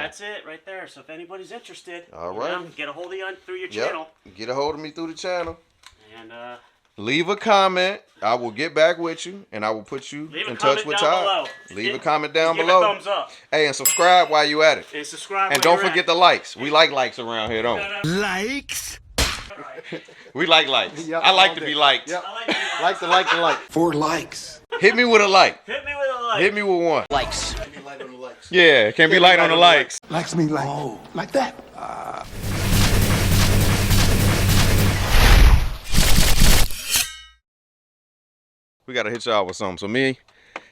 That's it right there. So if anybody's interested, all right, get a hold of you through your channel. Get a hold of me through the channel. And leave a comment. I will get back with you, and I will put you in touch with Todd. Leave a comment down below. Give a thumbs up. Hey, and subscribe while you at it. And subscribe. And don't forget the likes. We like likes around here, don't we? Likes. We like likes. Yep, I like to be liked. Yep. Like to like. 4 likes. Hit me with a like. Hit me with a like. Hit me with 1. Likes. Can't be light on the likes. Yeah, can't be light on the likes. Likes me like. Oh, like that. We got to hit y'all with something. So me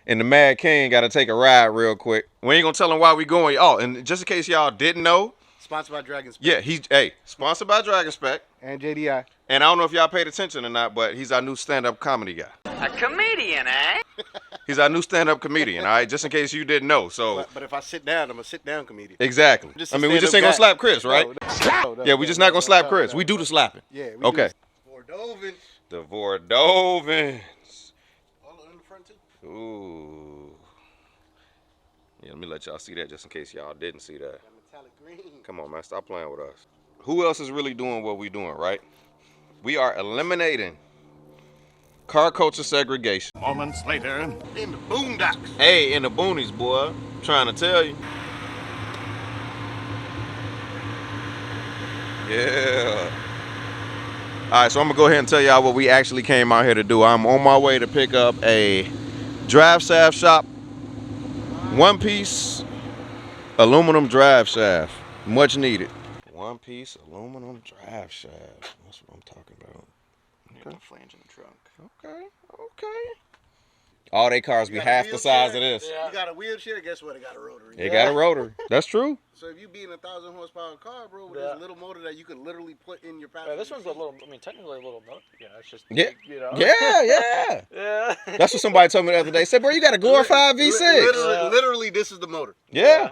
and the Mad King got to take a ride real quick. We ain't going to tell them why we going. Oh, and just in case y'all didn't know. Sponsored by Dragon Spec. Yeah, sponsored by Dragon Spec. And JDI. And I don't know if y'all paid attention or not, but he's our new stand-up comedy guy. A comedian, eh? He's our new stand-up comedian, all right? Just in case you didn't know. So, but if I sit down, I'm a sit-down comedian. Exactly. I mean, we just ain't going to slap Chris, right? No, yeah, we just not going to slap Chris. We do the slapping. Yeah. Okay. Vordovin. The Vordovins. All in the front, too. Ooh. Yeah, let me let y'all see that just in case y'all didn't see that. Metallic green. Come on, man. Stop playing with us. Who else is really doing what we doing, right? We are eliminating car culture segregation. Moments later, in the boondocks. Hey, in the boonies, boy. I'm trying to tell you. Yeah. All right, so I'm going to go ahead and tell y'all what we actually came out here to do. I'm on my way to pick up a drive shaft shop, one-piece aluminum drive shaft. Much needed. One-piece aluminum drive shaft. That's what I'm talking about. Okay. Flange in the trunk. Okay. All they cars be half the size of this. Yeah. You got a wheelchair, guess what? It got a rotary. It got a rotary. That's true. So if you be in a 1,000 horsepower car, bro, with this little motor that you could literally put in your passenger. Yeah, this one's a little, I mean, technically a little motor. Yeah, it's just, yeah. You know. Yeah. Yeah. That's what somebody told me the other day. Said, bro, you got a glorified V6. Literally, this is the motor. Yeah.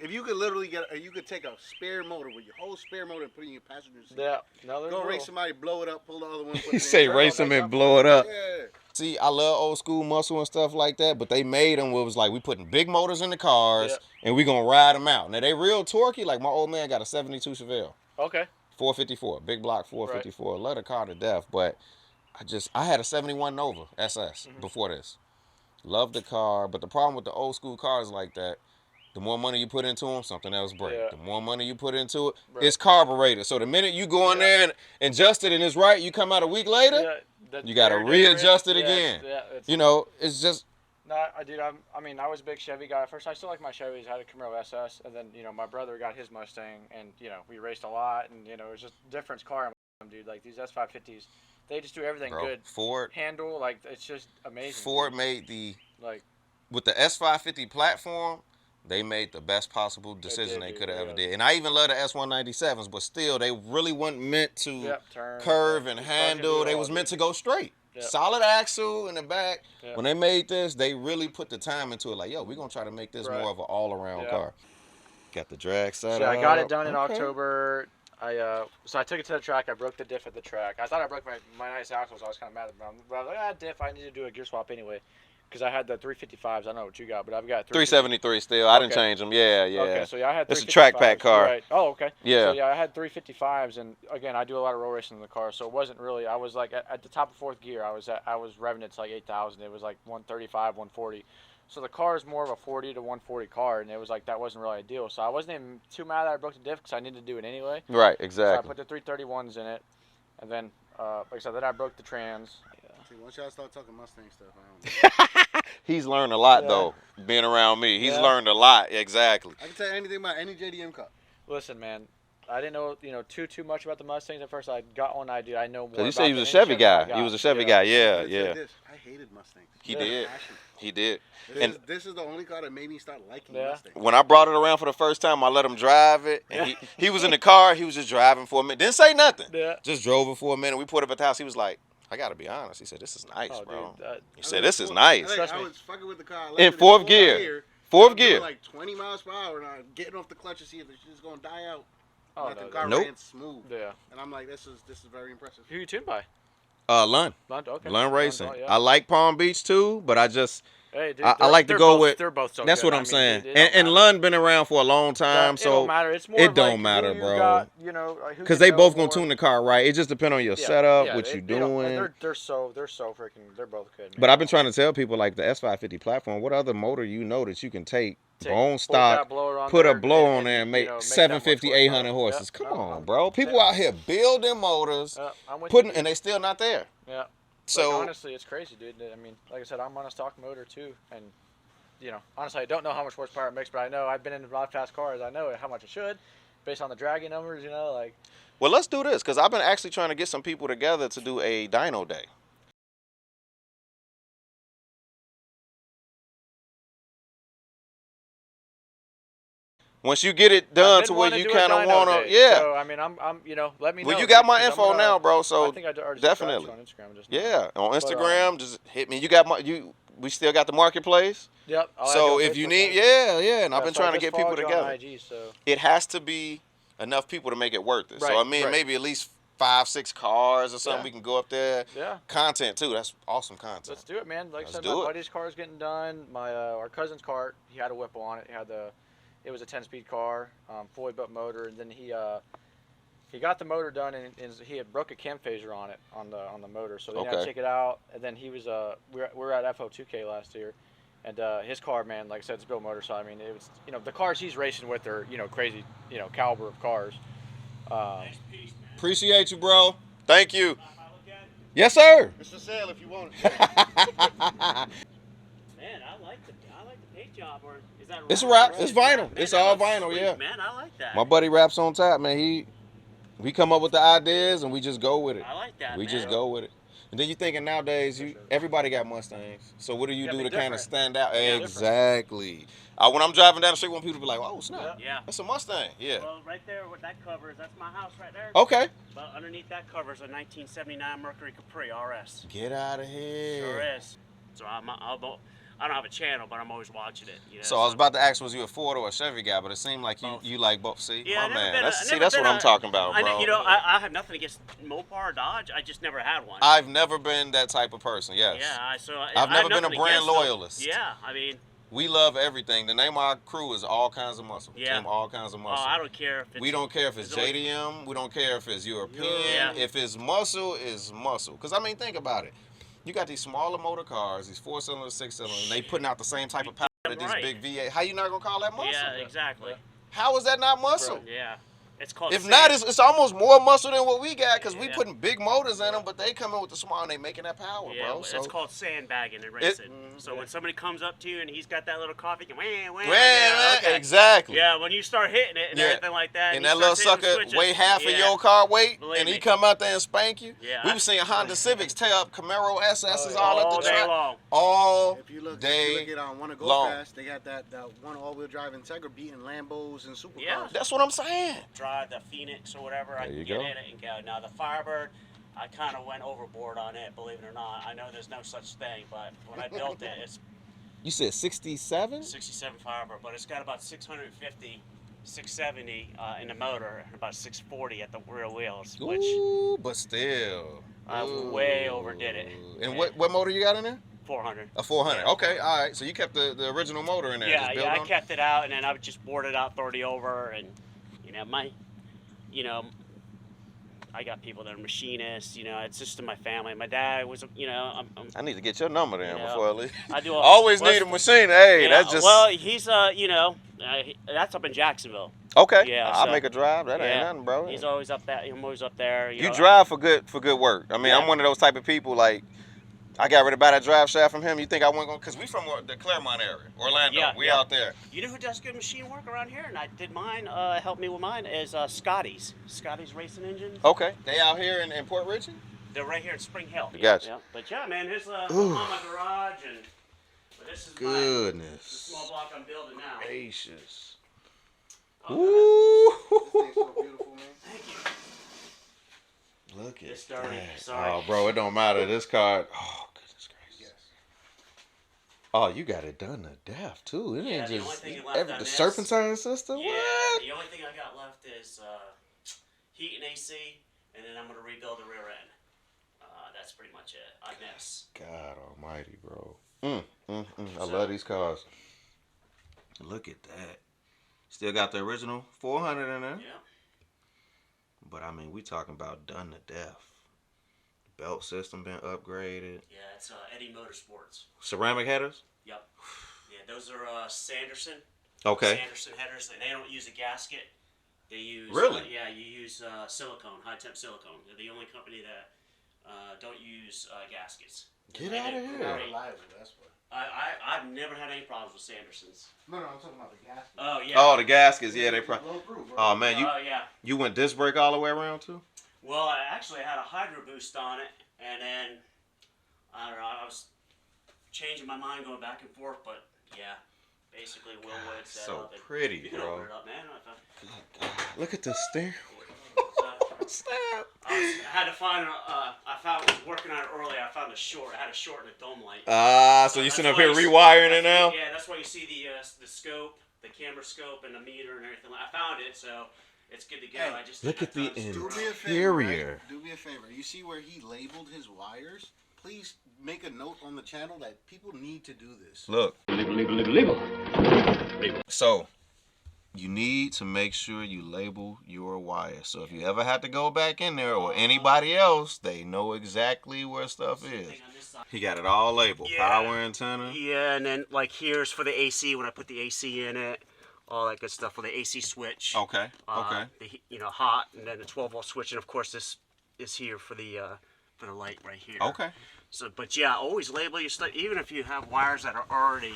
If you could literally you could take a spare motor with your whole spare motor and put it in your passenger seat. Yeah. No, go race somebody, blow it up, pull the other one. He say race them and blow it up. Yeah. See, I love old school muscle and stuff like that, but they made them where it was like we putting big motors in the cars and we gonna ride them out. Now they real torquey. Like my old man got a 72 Chevelle. Okay. 454, big block 454. Right. Love the car to death, but I had a 71 Nova SS before this. Love the car, but the problem with the old school cars like that, the more money you put into them, something else breaks. Yeah. The more money you put into it, it's carbureted. So the minute you go in there and adjust it and it's right, you come out a week later, you got to readjust it again. Yeah, you know, it's just. No, I mean, I was a big Chevy guy. At first, I still like my Chevys. I had a Camaro SS, and then, you know, my brother got his Mustang, and, you know, we raced a lot, and, you know, it was just a different car, dude. Like, these S550s, they just do everything good. Ford. Handle, like, it's just amazing. Ford made with the S550 platform, they made the best possible decision they could have ever did. And I even love the S197s, but still, they really weren't meant to curve and handle. They was meant to go straight. Yep. Solid axle in the back. Yep. When they made this, they really put the time into it. Like, yo, we're going to try to make this more of an all-around car. Got the drag set up. I got it done in October. So I took it to the track. I broke the diff at the track. I thought I broke my nice axles. I was kind of mad at them. But I was like, diff, I need to do a gear swap anyway. Because I had the 355s. I don't know what you got, but I've got 373 still. I didn't change them. Yeah. Okay, so I had 355s. It's a track pack car. Right. Oh, okay. Yeah. So I had 355s, and again, I do a lot of roll racing in the car, so it wasn't really. I was like at the top of fourth gear. I was revving it to like 8,000. It was like 135, 140. So the car is more of a 40 to 140 car, and it was like that wasn't really ideal. So I wasn't even too mad that I broke the diff because I needed to do it anyway. Right. Exactly. So I put the 331s in it, and then like I said, then I broke the trans. See, once y'all start talking Mustang stuff, I don't know. He's learned a lot, though, being around me. He's learned a lot, exactly. I can tell you anything about any JDM car. Listen, man, I didn't know, too much about the Mustangs at first. I got one idea. I know more. Because you said he was a Chevy guy. He was a Chevy guy, yeah. I hated Mustangs. He did. This is the only car that made me start liking Mustangs. When I brought it around for the first time, I let him drive it. And he was in the car. He was just driving for a minute. Didn't say nothing. Yeah. Just drove it for a minute. We put it up at the house. He was like, I got to be honest. He said, this is nice, bro. Dude, he said, this is nice. I was fucking with the car. In fourth gear. Fourth gear. Like 20 miles per hour, and I'm getting off the clutch to see if it's just going to die out. Oh, the car ran smooth. Yeah. And I'm like, this is very impressive. Who you tuned by? Lund. Okay. Lund Racing. Lund, I like Palm Beach, too, but I just, Hey, dude, I like to go with. They're both so That's good. what I I'm mean, saying. it And don't matter. Lund been around for a long time, It so don't matter. It's more it of don't like matter, who you bro. got, you know, who Because you they know both gonna more. tune the car right. It just depends on your Yeah, setup, yeah, what you they don't- doing. they're so freaking. They're both good, man. But I've been trying to tell people like the S550 platform. What other motor you know that you can take bone Bolt stock, that blower on put a there blower on there, and and you make know, make that 750, much 800 horsepower. horses. Yeah, Come no, on, bro. People same. out here building motors, I'm with putting, you, and dude. they still not there. Yeah. So like, honestly, it's crazy, dude. I mean, like I said, I'm on a stock motor too, and you know, honestly, I don't know how much horsepower it makes, but I know I've been in a lot of fast cars. I know how much it should, based on the dragging numbers. You know, like. well, let's do this because I've been actually trying to get some people together to do a dyno day. Once you get it done to where you kind of want to, yeah. So I mean, I'm, you know, let me know. Well, you got my 'cause info now, bro. So I think I already definitely, subscribed to you on Instagram just now. yeah, on But, Instagram, just hit me. You got my We still got the marketplace. Yep. I'll add So you on if you Facebook need, and yeah, and I've been so I trying to just get people followed you on together. IG, so. It has to be enough people to make it worth it. So Right, I mean, right. maybe at least 5, 6 cars or something. Yeah. We can go up there. Yeah. Content too. That's awesome content. Let's do it, man. Like I Let's said, do my it. buddy's car is getting done. My our cousin's car, he had a Whipple on it. It was a 10-speed car, fully built motor, and then he got the motor done, and he had broke a cam phaser on it on the motor, so they had to take it out. And then he was we were at FO2K last year, and his car, man, like I said, it's built motor, so I mean, it was, you know, the cars he's racing with are, you know, crazy, you know, caliber of cars. Nice piece, man. Appreciate you, bro. Thank you. Yes, sir. It's for sale if you want it. Man, I like the paint job. Or is that It's wrap? wrap. It's vinyl. It's all vinyl, sweet, yeah. Man, I like that. My buddy raps on top, man. We come up with the ideas and we just go with it. I like that. We man. just go with it. And then you thinking nowadays, everybody got Mustangs. So what do you do to kind of stand out? Yeah, exactly. When I'm driving down the street, I want people to be like, "Oh snap, Yeah. that's a Mustang." Yeah. Well, right there, what that covers, that's my house right there. Okay. But underneath that covers a 1979 Mercury Capri RS. Get out of here. Sure is. So I don't have a channel, but I'm always watching it. You know, So I was about to ask, was you a Ford or a Chevy guy? But it seemed like Both. you like both. See, Yeah, my man. I've That's never what been I'm talking about, bro. You know, I have nothing against Mopar or Dodge. I just never had one. I've never been that type of person. Yes. Yeah, I've I never have been a nothing brand against them. loyalist. Yeah, I mean. We love everything. The name of our crew is All Kinds of Muscle. Yeah. Team All Kinds of Muscle. Oh, I don't care if it's. We don't care if it's always- JDM. We don't care if it's European. Yeah. If it's muscle, it's muscle. Because, I mean, think about it. You got these smaller motor cars, these 4-cylinder, 6-cylinder, and they putting out the same type of power that these Right. big V8. How you not going to call that muscle? Yeah, exactly. How is that not muscle? Yeah. It's called. If not, it's almost more muscle than what we got because we Yeah. putting big motors in them, but they come in with the small and they making that power, Yeah, bro. So it's called sandbagging and racing. So when somebody comes up to you and he's got that little coffee, you can okay. Exactly. Yeah, when you start hitting it and everything like that, and he that little starts hitting sucker the weigh switches, half of yeah. your car weight, Believe and he me. come out there and spank you. Yeah, We were seeing Honda Civics tear up Camaro SS's all all at the day track. long. All If you look day at Wanna Go long. Fast, they got that one all-wheel drive Integra beating Lambos and supercars. Yeah. That's what I'm saying. Drive the Phoenix or whatever, I There you can get go. in it and go. Now the Firebird, I kind of went overboard on it, believe it or not. I know there's no such thing, but when I built it, it's You said 67? 67 Firebird, but it's got about 650, 670 in the motor, and about 640 at the rear wheels, which Ooh, but still. I way overdid it. And what motor you got in there? 400. A 400. Yeah. Okay, all right. So you kept the original motor in there. Yeah, just built yeah, I on it? kept it out, and then I would just board it out 30 over, and I got people that are machinists. It's just in my family. My dad was, I need to get your number then before I leave. I do. Always need a machine. Hey, Yeah, that's just. well, he's that's up in Jacksonville. Okay. Yeah, I'll so- make a drive. That ain't Yeah, nothing, bro. He's always up there. I'm always up there. You drive for good work. I mean, Yeah. I'm one of those type of people. Like, I got ready to buy that drive shaft from him. You think I wasn't going? Because we from the Claremont area, Orlando. Yeah, we yeah. out there. You know who does good machine work around here? And I did mine. Helped me with mine is Scotty's. Scotty's Racing Engines. Okay. They out here in Port Richard. They're right here in Spring Hill. Gotcha. Yeah. But yeah, man, here's on Ooh. my garage, and but this is the Goodness. small block I'm building now. Gracious. Oh, Ooh. This thing's so beautiful, man. thank you. Look at It's dirty. that. Sorry. Oh, bro, it don't matter. This car. Oh, goodness gracious. Yes. Oh, you got it done to death too. It Yeah, ain't the only just thing left on the this- serpentine system. Yeah. What? The only thing I got left is heat and AC, and then I'm gonna rebuild the rear end. That's pretty much it. I miss. God Almighty, bro. I love these cars. Look at that. Still got the original 400 in there. Yeah. But I mean, we talking about done to death. Belt system been upgraded. Yeah, it's Eddie Motorsports. Ceramic headers? Yep. Yeah, those are Sanderson. Okay. Sanderson headers. They don't use a gasket. They use really? Yeah, you use silicone, high temp silicone. They're the only company that don't use gaskets. Get out of here. Reliable, that's what. I've never had any problems with Sandersons. No, I'm talking about the gaskets. Oh yeah. Oh, the gaskets. Yeah, they probably. Proof, Oh man, yeah. you went disc brake all the way around too? Well, I actually had a hydro boost on it, and then I don't know. I was changing my mind, going back and forth, but yeah, basically Will Wood set so up. pretty, you can bro. open it up, man. Look at the steering. So, I had to find. I was working on it earlier. I found a short. I had a short in the dome light. So you that's sitting up why here you see- rewiring it now? Yeah, that's why you see the scope, the camera scope, and the meter and everything. I found it, so it's good to go. Hey, I just look at the Do me a favor. interior. Right? Do me a favor. You see where he labeled his wires? Please make a note on the channel that people need to do this. Look. So, you need to make sure you label your wire. So if you ever have to go back in there or anybody else, they know exactly where stuff is. He got it all labeled. Yeah. Power antenna. Yeah, and then like here's for the AC when I put the AC in it, all that good stuff for the AC switch. Okay. Okay. The hot, and then the 12-volt switch, and of course this is here for the light right here. Okay. So, but yeah, always label your stuff, even if you have wires that are already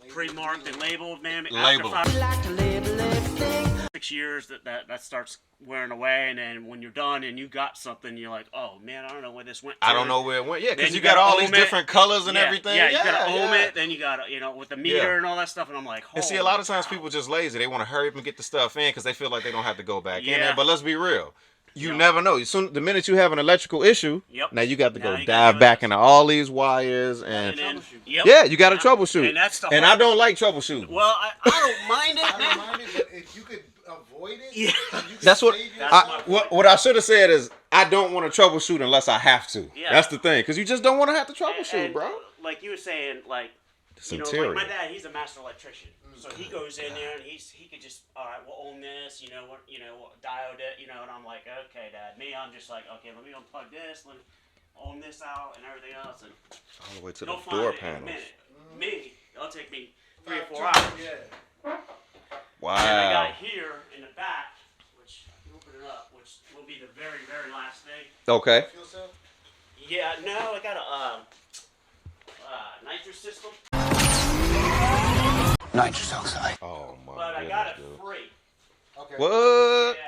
pre-marked and labeled, man. Labeled. After 6 years, that starts wearing away, and then when you're done and you got something, you're like, oh man, I don't know where this went to. I don't know where it went. Yeah, because Then you you got gotta all these ohm it. different colors and Yeah, everything. Yeah, you gotta ohm yeah. it, then you gotta, with the meter and all that stuff, and I'm like, And see, a lot of times holy people just lazy. They want to hurry up and get the stuff in because they feel like they don't have to go back in there. Yeah. But let's be real. You never know. The minute you have an electrical issue, Yep. now you got to Now go you gotta dive do back it. into all these wires And and then, yep. yeah, you got to troubleshoot. And that's the and I hard- don't like troubleshooting. Well, I don't mind it, I man. don't mind it, but if you could avoid it, Yeah. you could That's what save That's yourself. my what I should have said is I don't want to troubleshoot unless I have to. Yeah. That's the thing, because you just don't want to have to troubleshoot, And bro. Like you were saying, like, It's like interior. my dad, he's a master electrician. So he goes in there and he could just, all right, we'll own this, diode it, and I'm like, okay, Dad. Me, I'm just like, okay, let me unplug this, let me own this out and everything else, and All the way to the you'll find door it in a panels. minute. Me, it'll take me 3 or 4 About hours. 2, yeah. Wow. And I got here in the back, which you open it up, which will be the very, very last thing. Okay. Fuel cell? Yeah, no, I got a nitrous system, Nitrous oxide. Oh my but I goodness, got it dude. free. Okay. What? Yeah.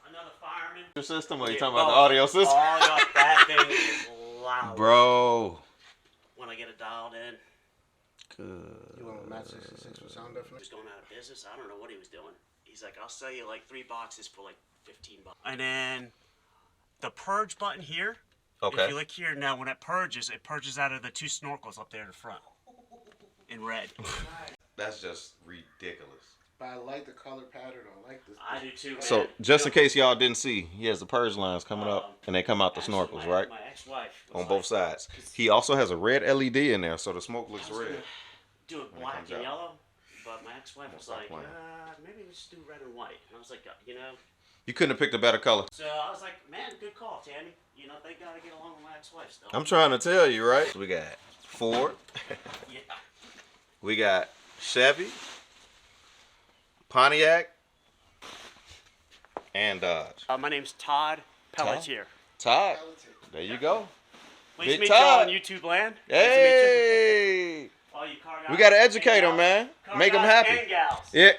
Another fireman. Your system? Or you Yeah, talking about the both. audio system? Oh, yeah, that thing is loud. Bro. When I get it dialed in, Good. You want a Matt 66 with sound he's deafening? going out of business. I don't know what he was doing. He's like, I'll sell you like 3 boxes for like $15. And then the purge button here. Okay. If you look here now, when it purges out of the 2 snorkels up there in the front, in red. That's just ridiculous. But I like the color pattern. I like this. I do too, man. So, just in case y'all didn't see, he has the purge lines coming up, and they come out the Actually, snorkels, my- right? My ex-wife was On both like, sides. He also has a red LED in there, so the smoke looks I was red. gonna do it black comes and out. yellow, but my ex-wife was stop like, playing. maybe we just do red and white. And I was like, You couldn't have picked a better color. So I was like, man, good call, Tammy. They gotta get along with my ex-wife still. I'm trying to tell you, right? We got Ford. Yeah. We got Chevy, Pontiac, and Dodge. My name's Todd Pelletier. Todd. There you go. Please Big meet Todd. you on YouTube land. Nice to meet you. Hey. All you car guys We got to and educate them, gals. man. Car Make them guys happy. and gals. Yeah,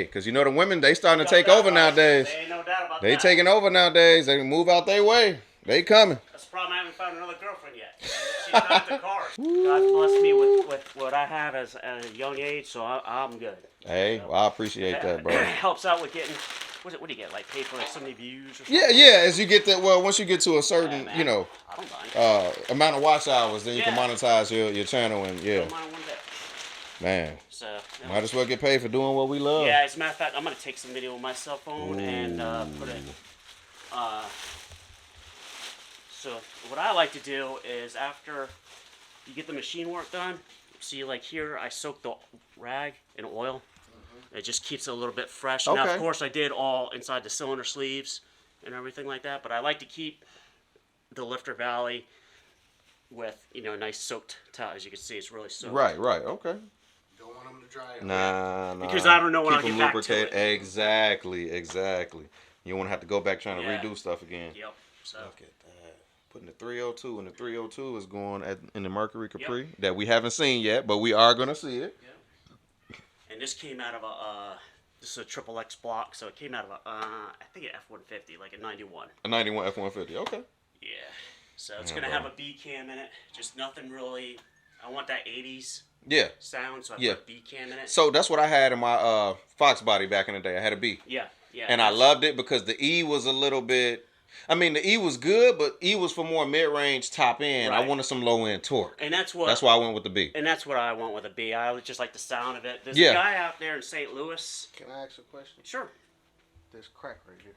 because you know the women, they starting to No take doubt over about it. nowadays. There ain't no doubt about They that. taking over nowadays. They move out their way. They coming. That's the problem. I haven't found another girlfriend yet. She's not the cars. God blessed me with what I have at a young age, so I'm good. Hey, well, I appreciate that, bro. Helps out with getting. What do you get? Like pay for like so many views or something? Yeah. As you get that, once you get to a certain, Yeah, man. I don't mind. amount of watch hours, then you can Yeah. monetize your channel, and yeah, Don't mind one bit. man, So. you know. might as well get paid for doing what we love. Yeah, as a matter of fact, I'm gonna take some video with my cell phone and put it. So what I like to do is after you get the machine work done, see like here I soak the rag in oil. It just keeps it a little bit fresh. Now of course I did all inside the cylinder sleeves and everything like that, but I like to keep the lifter valley with, you know, a nice soaked towel. As you can see, it's really soaked. Right, okay. Don't want them to dry out. Nah. Because I don't know when Keep I'll them get back lubricated. to it. Exactly. You don't want to have to go back trying to Yeah. redo stuff again. Yep. So. Look at that. Putting the 302, and the 302 is going in the Mercury Capri that we haven't seen yet, but we are gonna see it. Yep. And this came out of this is a triple X block, so it came out of I think an F-150, like a 91. A 91 F-150. Okay. Yeah. So it's gonna have a B cam in it. Just nothing really. I want that 80s sound, so I put a B cam in it. So that's what I had in my Fox body back in the day. I had a B. Yeah. And I loved it because the E was a little bit. I mean, the E was good, but E was for more mid-range top end. Right. I wanted some low-end torque. And that's why I went with the B. And that's what I want with a B. I just like the sound of it. There's a guy out there in St. Louis. Can I ask a question? Sure. There's crack right here.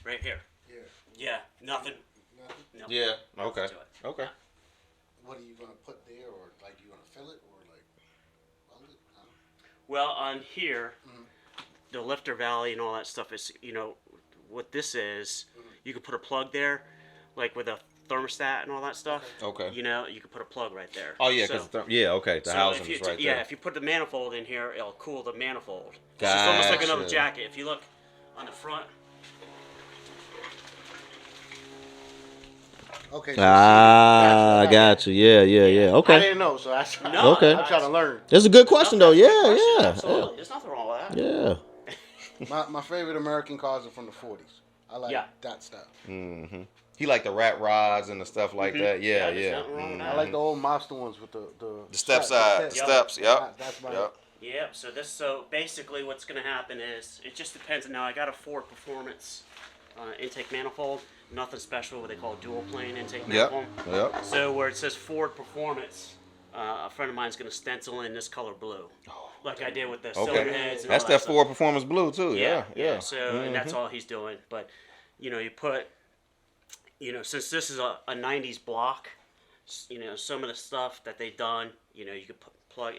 Right here. Yeah. Yeah. Nothing. Nothing? No. Yeah. Nothing Okay. to it. Okay. What are you gonna put there, or like you gonna fill it, or like weld it? Well, on here, the lifter valley and all that stuff is, you know, what this is. You can put a plug there, like with a thermostat and all that stuff. Okay. You know, you can put a plug right there. Oh yeah, because okay, the housing is right there. Yeah, if you put the manifold in here, it'll cool the manifold. It's just almost like another jacket. If you look on the front. Okay. So I got you. Yeah. Okay. I didn't know, so that's okay. I'm trying to learn. That's a good question though. Yeah. Absolutely. There's nothing wrong with that. Yeah. My favorite American cars are from the 40s. I like that stuff. Mm-hmm. He like the rat rods and the stuff like that. Yeah. Nothing wrong with that. I like the old Mazda ones with the step side, the steps. Yep. That's my. Yep. So basically what's going to happen is it just depends. Now I got a Ford Performance intake manifold. Nothing special. What they call dual plane intake manifold. Yep. So where it says Ford Performance, a friend of mine's going to stencil in this color blue, like I did with the cylinder heads. And that's all that stuff. Ford Performance blue too. Yeah. So and that's all he's doing. But you know, you put, you know, since this is a 90s block, you know, some of the stuff that they've done, you know, you could plug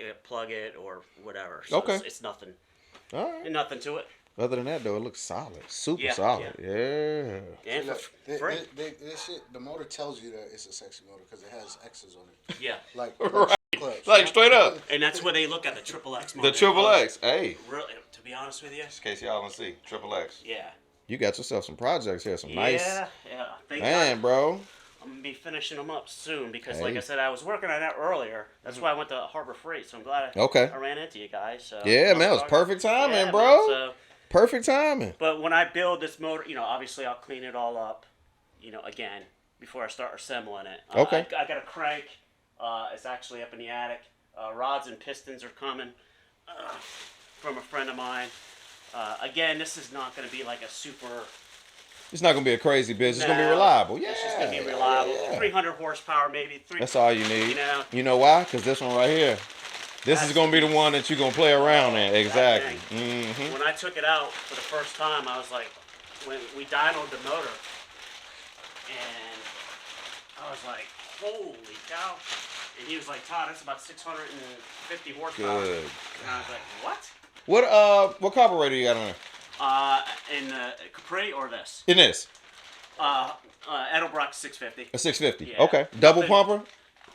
it or whatever. So it's nothing. All right. Nothing to it. Other than that, though, it looks solid. Super solid. Yeah. And for free. This shit, the motor tells you that it's a sexy motor because it has X's on it. Yeah. Like Straight up. And that's where they look at the triple X motor. The triple X. Hey. Really, to be honest with you. In case y'all don't see, triple X. Yeah. You got yourself some projects here. Some nice. Yeah. Man, bro. I'm gonna be finishing them up soon because, like I said, I was working on that earlier. That's why I went to Harbor Freight. So I'm glad I ran into you guys. So yeah, man, it was perfect timing, bro. So, perfect timing. But when I build this motor, you know, obviously I'll clean it all up, you know, again before I start assembling it. I got a crank. It's actually up in the attic. Rods and pistons are coming from a friend of mine. Again, this is not going to be like a super. It's not going to be a crazy business. It's going to be reliable. Yeah. It's just going to be reliable. 300 horsepower, maybe. That's all you need. You know why? Because this one right here. This is going to be the one that you're going to play around in. Exactly. Mm-hmm. When I took it out for the first time, I was like, when we dynoed the motor, and I was like, holy cow. And he was like, Todd, that's about 650 horsepower. Good. And I was like, what? What carburetor you got on there? In the Capri or this? In this? Edelbrock 650. A 650. Yeah. Okay. Double pumper?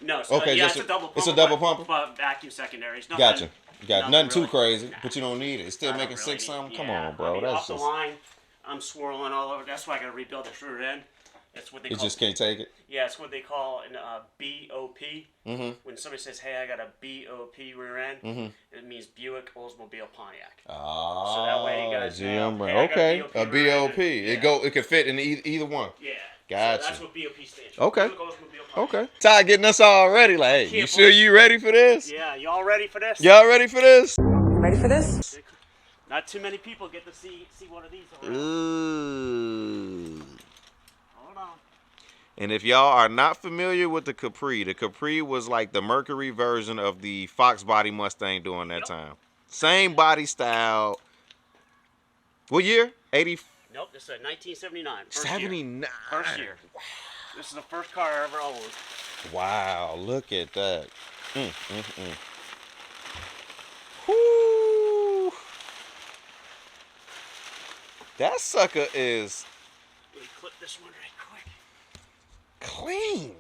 No. So, okay. Yeah, it's a double pumper. It's a double pumper? But vacuum secondaries. Gotcha. Nothing too really crazy, but you don't need it. It's still making really 6 something. Yeah. Come on, bro. I mean, That's off the line, I'm swirling all over. That's why I got to rebuild this rear end. That's what they call. It just can't take it? Yeah, it's what they call an BOP. Mm-hmm. When somebody says, hey, I got a BOP rear end, it means Buick Oldsmobile Pontiac. Oh, so that way you guys GM know, hey, okay, a BOP. Yeah. It could fit in either one. Yeah. Gotcha. So that's what BOP stands for. Okay. Buick Oldsmobile Pontiac. Okay. Ty getting us all ready. Like, hey, you sure you ready for this? Yeah, y'all ready for this? Y'all ready for this? Ready for this? Not too many people get to see one of these around. Ooh. Hold on. And if y'all are not familiar with the Capri was like the Mercury version of the Fox body Mustang during that time. Same body style. What year? 80. Nope, this is a 1979. 79. First year. Wow. This is the first car I ever owned. Wow, look at that. Whoo. That sucker is Let me clip this one right quick. clean.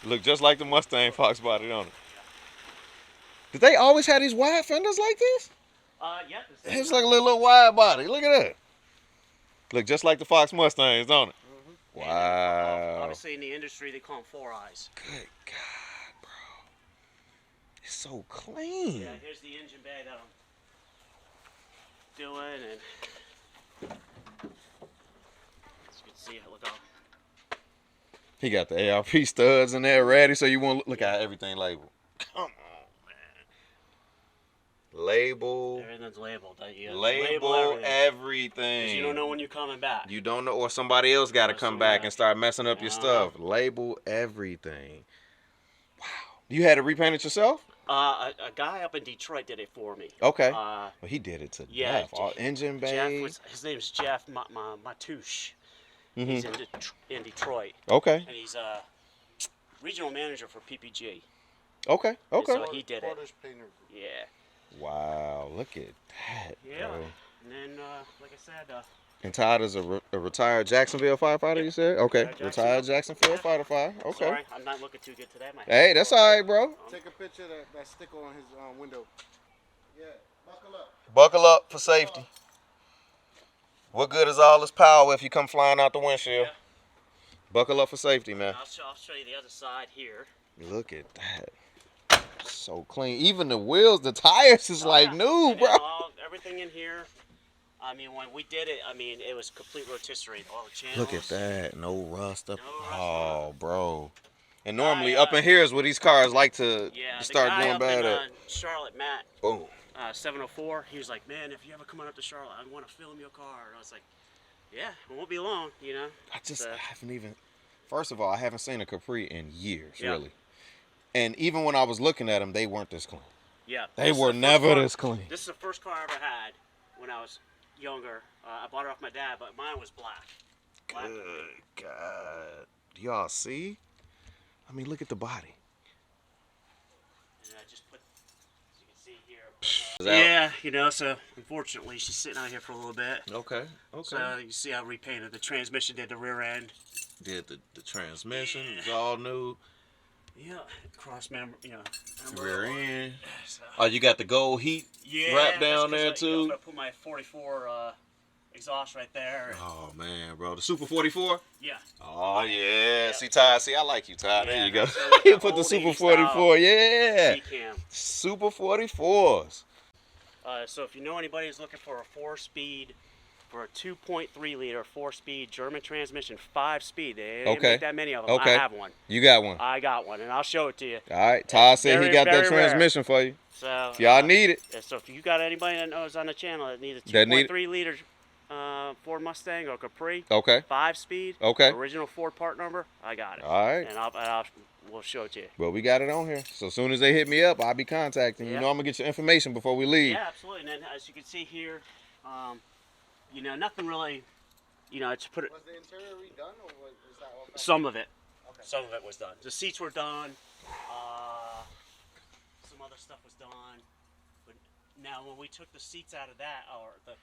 Look just like the Mustang Fox body, don't it? Did they always have these wide fenders like this? Yeah. It's like a little wide body. Look at that. Look just like the Fox Mustangs, don't it? Wow. Obviously, in the industry, they call them 4-eyes. Good God, bro. It's so clean. Yeah, here's the engine bay that I'm doing, and as you can see, look how. He got the ARP studs in there ready, so you won't look at everything labeled. Come on, man. Label. Everything's labeled. Label everything. 'Cause you don't know when you're coming back. You don't know, or somebody else got to come back and start messing up your stuff. Uh-huh. Label everything. Wow. You had to repaint it yourself? A guy up in Detroit did it for me. Okay. Well, he did it to yeah, death. All engine bay. His name's Jeff Matouche. Mm-hmm. He's in Detroit. Okay. And he's regional manager for PPG. Okay. Okay. So he did it. Yeah. Wow. Look at that. Yeah. Bro. And then, like I said, And Todd is a retired Jacksonville firefighter, you said? Okay. Retired Jacksonville fighter. Okay. Sorry, I'm not looking too good today. Hey, that's all right, bro. Take a picture of that sticker on his window. Yeah, buckle up. Buckle up for safety. What good is all this power if you come flying out the windshield? Yeah. Buckle up for safety, man. I'll show you the other side here. Look at that. So clean. Even the wheels, the tires is like new, And bro. Everything in here. I mean, when we did it, I mean, it was complete rotisserie. All the channels. Look at that. No rust up. No rust. Oh, bro. And normally up in here is where these cars like to start the guy going up bad in, at. Charlotte, Matt. Boom. 704. He was like, man, if you ever come up to Charlotte, I want to film your car. And I was like, yeah, it won't be long, you know. I haven't even. First of all, I haven't seen a Capri in years, Yeah. really. And even when I was looking at them, they weren't this clean. Yeah. They were never this clean. This is the first car I ever had when I was younger. I bought it off my dad, but mine was black. Good God. Do y'all see? I mean, look at the body. And I just put, as you can see here. Yeah, you know, so unfortunately she's sitting out here for a little bit. Okay. So you see I repainted the transmission, did the rear end. Did the transmission, it's all new. Yeah, cross member, you know. Rear end. So, Oh, you got the gold heat wrap down there too? I put my 44 exhaust right there. Oh man, bro, the Super 44. Yeah. Oh yeah. See Todd, I like you, Todd. There Yeah, you go. so You the put the old Super 80s style 44. Yeah. C-cam. Super 44s. So if you know anybody who's looking for a 4-speed, for a 2.3 liter 4-speed German transmission, 5-speed, they didn't make that many of them. Okay. I have one. You got one. I got one, and I'll show it to you. All right. Todd said he got that very rare. transmission for you. So If y'all need it. So if you got anybody that knows on the channel that needs a That need- 2.3 liter Ford Mustang or Capri, Okay. 5-speed, Okay. original Ford part number, I got it. All right. And we'll show it to you. Well, we got it on here. So as soon as they hit me up, I'll be contacting you. Yeah. You know I'm gonna get your information before we leave. Yeah, absolutely. And then as you can see here, you know, nothing really, you know, to put it. Was the interior redone or was that all back? Some of it. Okay. Some of it was done. The seats were done. Some other stuff was done. But now when we took the seats out of that, or the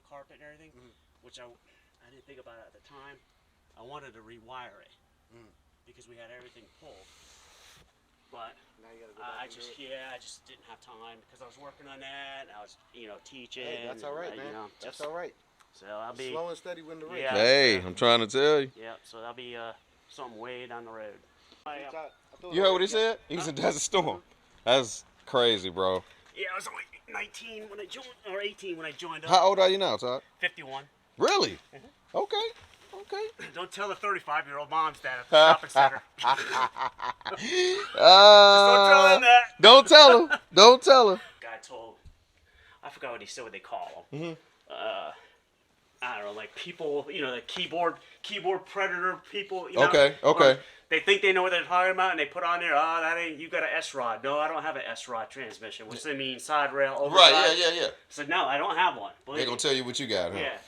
carpet and everything, which I didn't think about it at the time, I wanted to rewire it because we had everything pulled. But Now you gotta go back I and do just it. I just didn't have time because I was working on that. And I was teaching. Hey, that's all right, and, man. You know, That's just, all right. So I'll be. Slow and steady win the race. Yeah. Hey, I'm trying to tell you. Yeah, so that'll be something way down the road. You heard what he said? He said that's a storm. That's crazy, bro. Yeah, I was only 19 when I joined, or 18 when I joined up. How old are you now, Todd? 51. Really? Okay. Okay. Don't tell the 35-year-old mom's dad at the shopping center. Don't tell him that. Don't tell her. Don't tell her. Guy told, I forgot what he said, what they call him. I don't know, like people, you know, the keyboard predator people. You know, Okay. They think they know what they're talking about, and they put on there, oh, that ain't, you got an S-Rod. No, I don't have an S-Rod transmission, which they mean side rail, overdrive. Right, yeah. I said, no, I don't have one. They're going to tell you what you got, huh? Yeah.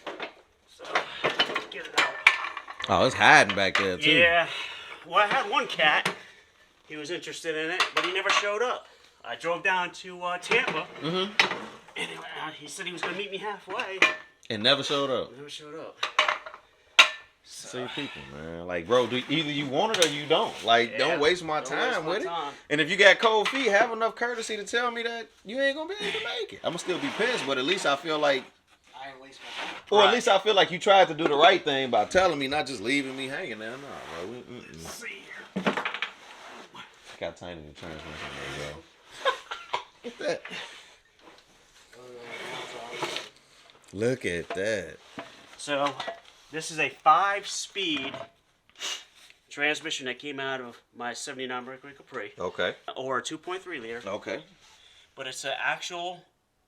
So, get it out. Oh, it's hiding back there, too. Yeah. Well, I had one cat. He was interested in it, but he never showed up. I drove down to Tampa, and he said he was going to meet me halfway. And never showed up. Never showed up. So. See people, man. Like, bro, either you want it or you don't. Like, don't waste my time with it. And if you got cold feet, have enough courtesy to tell me that you ain't gonna be able to make it. I'm gonna still be pissed, but at least I feel like, I ain't waste my time. or at least I feel like you tried to do the right thing by telling me, not just leaving me hanging there. No, bro. Let's see here. Got tiny in the transmission, bro. Look at that. Look at that. So, this is a 5-speed transmission that came out of my 79 Mercury Capri. Okay. Or a 2.3 liter. Okay. But it's an actual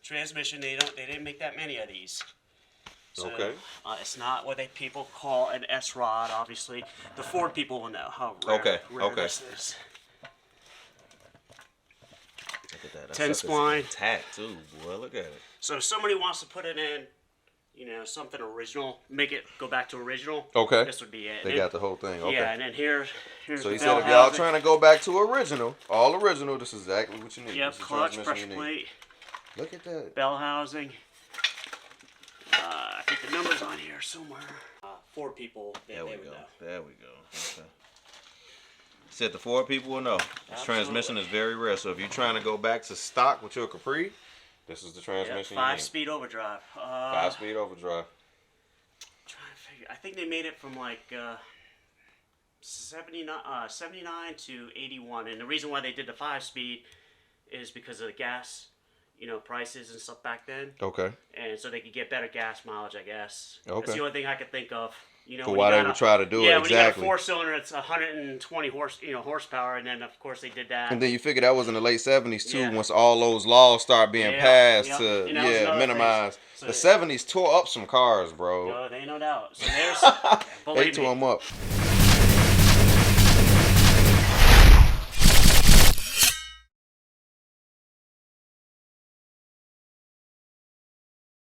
transmission. They didn't make that many of these. So, Okay. It's not what people call an S-Rod, obviously. The Ford people will know how rare, this is. Look at that. 10 spline. Tack too, boy. Look at it. So if somebody wants to put it in, you know, something original, make it go back to original. Okay. This would be it. They got the whole thing. Okay. Yeah, and then here's so the he bell said if y'all housing. trying to go back to original, all original, this is exactly what you need. Yep, This is clutch, transmission pressure you need. plate, Look at that. bell housing. I think the number's on here somewhere. 4 people, they would know. There we go. Okay. Said the 4 people will know. This Absolutely. transmission is very rare. So if you're trying to go back to stock with your Capri, this is the transmission you need. 5-speed overdrive. 5-speed overdrive. Trying to figure. I think they made it from like 79 to 81, and the reason why they did the 5-speed is because of the gas, you know, prices and stuff back then. Okay. And so they could get better gas mileage, I guess. Okay. That's the only thing I could think of. You know, For why they would try to do it, yeah, when exactly. you got a 4-cylinder, it's 120 horsepower, and then of course they did that. And then you figure that was in the late 70s too, Yeah. once all those laws start being passed to And that was another minimize. thing. So the 70s tore up some cars, bro. no, there ain't no doubt. So there's, They believe tore me, them up.